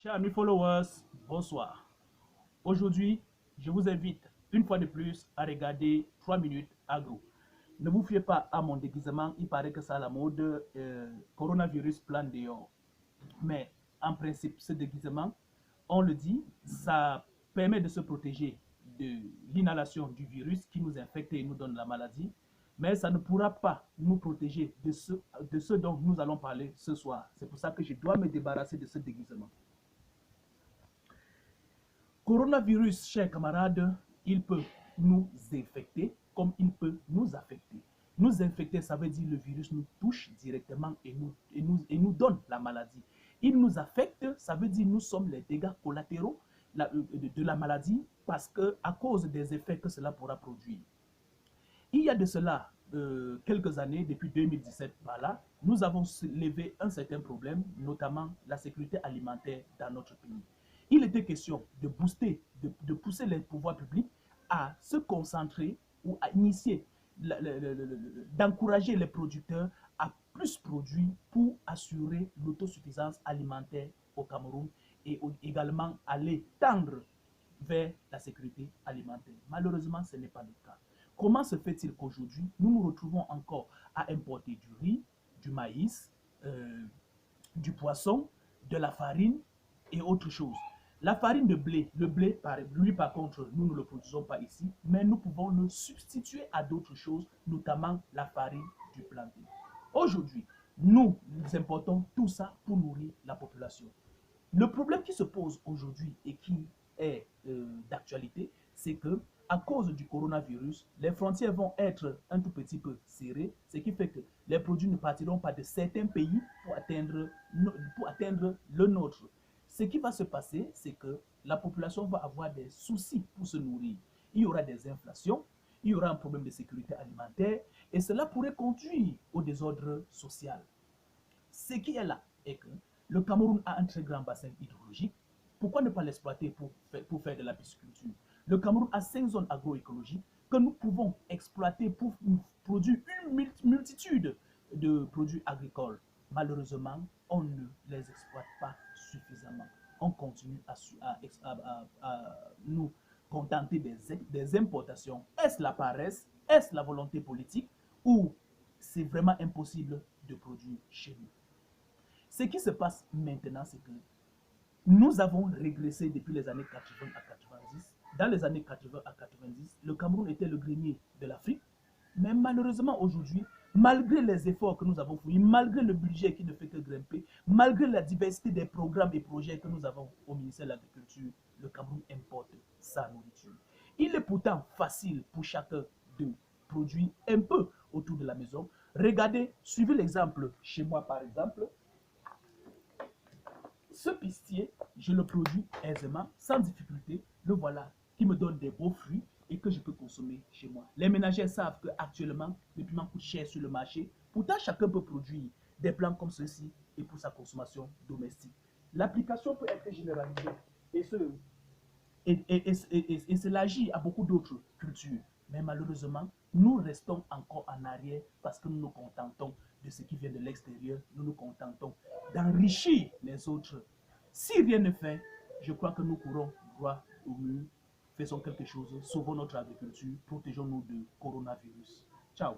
Chers amis followers, bonsoir. Aujourd'hui, je vous invite une fois de plus à regarder 3 minutes agro. Ne vous fiez pas à mon déguisement, il paraît que ça a la mode coronavirus plan dehors. Mais en principe, ce déguisement, on le dit, ça permet de se protéger de l'inhalation du virus qui nous infecte et nous donne la maladie. Mais ça ne pourra pas nous protéger de ce dont nous allons parler ce soir. C'est pour ça que je dois me débarrasser de ce déguisement. Coronavirus, chers camarades, il peut nous infecter comme il peut nous affecter. Nous infecter, ça veut dire le virus nous touche directement et nous donne la maladie. Il nous affecte, ça veut dire nous sommes les dégâts collatéraux de la maladie parce que à cause des effets que cela pourra produire. Il y a de cela quelques années, depuis 2017 par là, nous avons levé un certain problème, notamment la sécurité alimentaire dans notre pays. Il était question de booster, de pousser les pouvoirs publics à se concentrer ou à initier, d'encourager les producteurs à plus produire pour assurer l'autosuffisance alimentaire au Cameroun et également aller tendre vers la sécurité alimentaire. Malheureusement, ce n'est pas le cas. Comment se fait-il qu'aujourd'hui, nous nous retrouvons encore à importer du riz, du maïs, du poisson, de la farine et autre chose? La farine de blé, le blé, lui par contre, nous ne le produisons pas ici, mais nous pouvons le substituer à d'autres choses, notamment la farine du plantain. Aujourd'hui, nous importons tout ça pour nourrir la population. Le problème qui se pose aujourd'hui et qui est d'actualité, c'est que à cause du coronavirus, les frontières vont être un tout petit peu serrées, ce qui fait que les produits ne partiront pas de certains pays pour atteindre le nôtre. Ce qui va se passer, c'est que la population va avoir des soucis pour se nourrir. Il y aura des inflations, il y aura un problème de sécurité alimentaire et cela pourrait conduire au désordre social. Ce qui est là est que le Cameroun a un très grand bassin hydrologique. Pourquoi ne pas l'exploiter pour faire de la pisciculture? Le Cameroun a 5 zones agroécologiques que nous pouvons exploiter pour produire une multitude de produits agricoles. Malheureusement, on ne les exploite pas suffisamment. On continue à nous contenter des importations. Est-ce la paresse? Est-ce la volonté politique? Ou c'est vraiment impossible de produire chez nous? Ce qui se passe maintenant, c'est que nous avons régressé depuis les années 80 à 90. Dans les années 80 à 90, le Cameroun était le grenier de l'Afrique. Mais malheureusement aujourd'hui, malgré les efforts que nous avons fournis, malgré le budget qui ne fait que grimper, malgré la diversité des programmes et projets que nous avons au ministère de l'Agriculture, le Cameroun importe sa nourriture. Il est pourtant facile pour chacun de produire un peu autour de la maison. Regardez, suivez l'exemple chez moi par exemple. Ce pistier, je le produis aisément, sans difficulté. Le voilà, qui me donne des beaux fruits et que je peux consommer chez moi. Les ménagères savent qu'actuellement, le piment coûte cher sur le marché. Pourtant, chacun peut produire des plants comme ceux-ci et pour sa consommation domestique. L'application peut être généralisée et s'élargit à beaucoup d'autres cultures. Mais malheureusement, nous restons encore en arrière parce que nous nous contentons de ce qui vient de l'extérieur. Nous nous contentons d'enrichir les autres. Si rien ne fait, je crois que nous courons droit au mur. Faisons quelque chose, sauvons notre agriculture, protégeons-nous du coronavirus. Ciao.